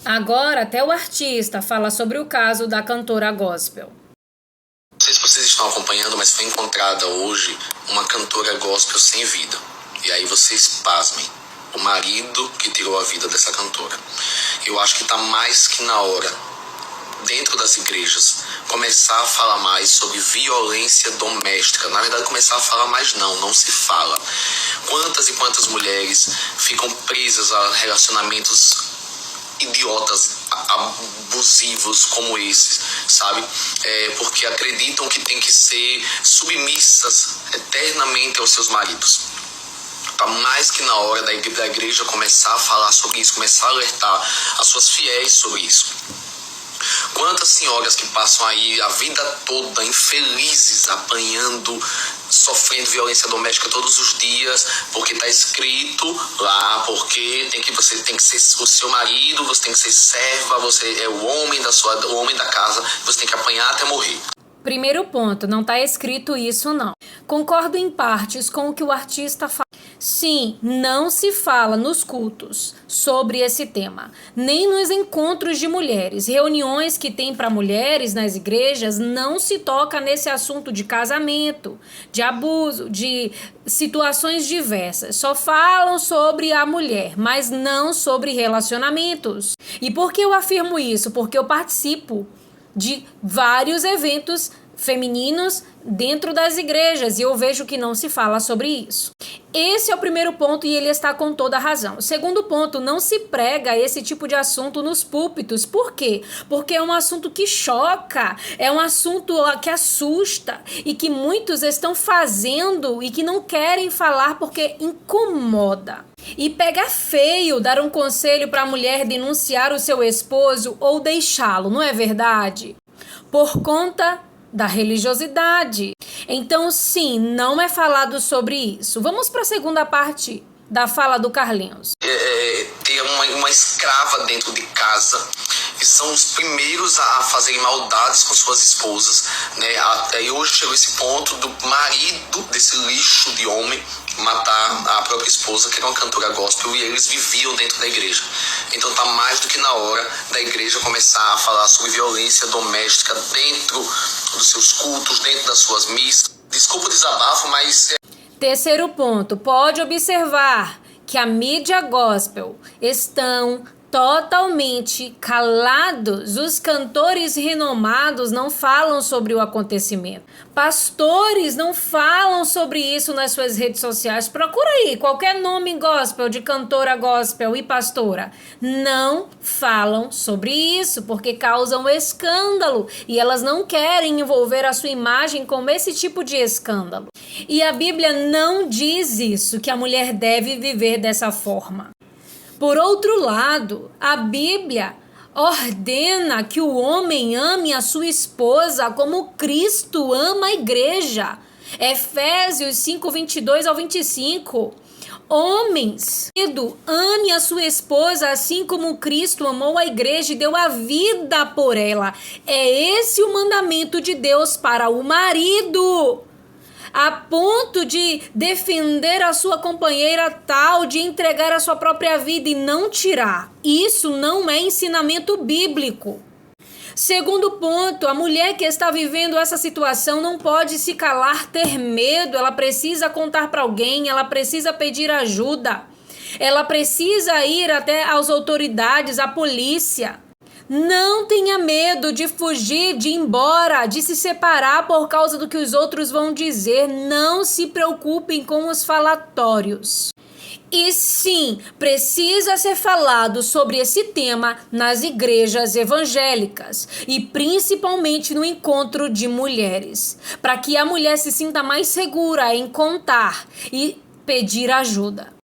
Agora, até o artista fala sobre o caso da cantora gospel. Não sei se vocês estão acompanhando, mas foi encontrada hoje uma cantora gospel sem vida. E aí vocês pasmem, o marido que tirou a vida dessa cantora. Eu acho que está mais que na hora, dentro das igrejas, começar a falar mais sobre violência doméstica. Na verdade, começar a falar mais não se fala. Quantas e quantas mulheres ficam presas a relacionamentos idiotas, abusivos como esses, sabe? Porque acreditam que tem que ser submissas eternamente aos seus maridos. Tá mais que na hora da igreja começar a falar sobre isso, começar a alertar as suas fiéis sobre isso. Quantas senhoras que passam aí a vida toda infelizes, apanhando, sofrendo violência doméstica todos os dias, porque está escrito lá, porque você tem que ser o seu marido, você tem que ser serva, você é o homem da casa, você tem que apanhar até morrer. Primeiro ponto, não está escrito isso não. Concordo em partes com o que o artista fala. Sim, não se fala nos cultos sobre esse tema, nem nos encontros de mulheres. Reuniões que tem para mulheres nas igrejas não se toca nesse assunto de casamento, de abuso, de situações diversas. Só falam sobre a mulher, mas não sobre relacionamentos. E por que eu afirmo isso? Porque eu participo de vários eventos femininos dentro das igrejas e eu vejo que não se fala sobre isso. Esse é o primeiro ponto e ele está com toda a razão. O segundo ponto, não se prega esse tipo de assunto nos púlpitos. Por quê? Porque é um assunto que choca, é um assunto que assusta e que muitos estão fazendo e que não querem falar porque incomoda. E pega feio dar um conselho para a mulher denunciar o seu esposo ou deixá-lo, não é verdade? Por conta da religiosidade. Então, sim, não é falado sobre isso. Vamos para a segunda parte da fala do Carlinhos. Ter uma escrava dentro de casa, e são os primeiros a fazerem maldades com suas esposas, né? E hoje chegou esse ponto do marido desse lixo de homem matar a própria esposa, que era uma cantora gospel, e eles viviam dentro da igreja. Então tá mais do que na hora da igreja começar a falar sobre violência doméstica dentro dos seus cultos, dentro das suas missas. Desculpa o desabafo, mas... Terceiro ponto, pode observar que a mídia gospel estão totalmente calados. Os cantores renomados não falam sobre o acontecimento. Pastores não falam sobre isso nas suas redes sociais. Procura aí qualquer nome gospel, de cantora gospel e pastora. Não falam sobre isso porque causam escândalo e elas não querem envolver a sua imagem com esse tipo de escândalo. E a Bíblia não diz isso, que a mulher deve viver dessa forma. Por outro lado, a Bíblia ordena que o homem ame a sua esposa como Cristo ama a igreja. Efésios 5, 22 ao 25. Homens, ame a sua esposa assim como Cristo amou a igreja e deu a vida por ela. É esse o mandamento de Deus para o marido. A ponto de defender a sua companheira tal, de entregar a sua própria vida e não tirar. Isso não é ensinamento bíblico. Segundo ponto, a mulher que está vivendo essa situação não pode se calar, ter medo, ela precisa contar para alguém, ela precisa pedir ajuda, ela precisa ir até as autoridades, a polícia. Não tenha medo de fugir, de ir embora, de se separar por causa do que os outros vão dizer. Não se preocupem com os falatórios. E sim, precisa ser falado sobre esse tema nas igrejas evangélicas e principalmente no encontro de mulheres, para que a mulher se sinta mais segura em contar e pedir ajuda.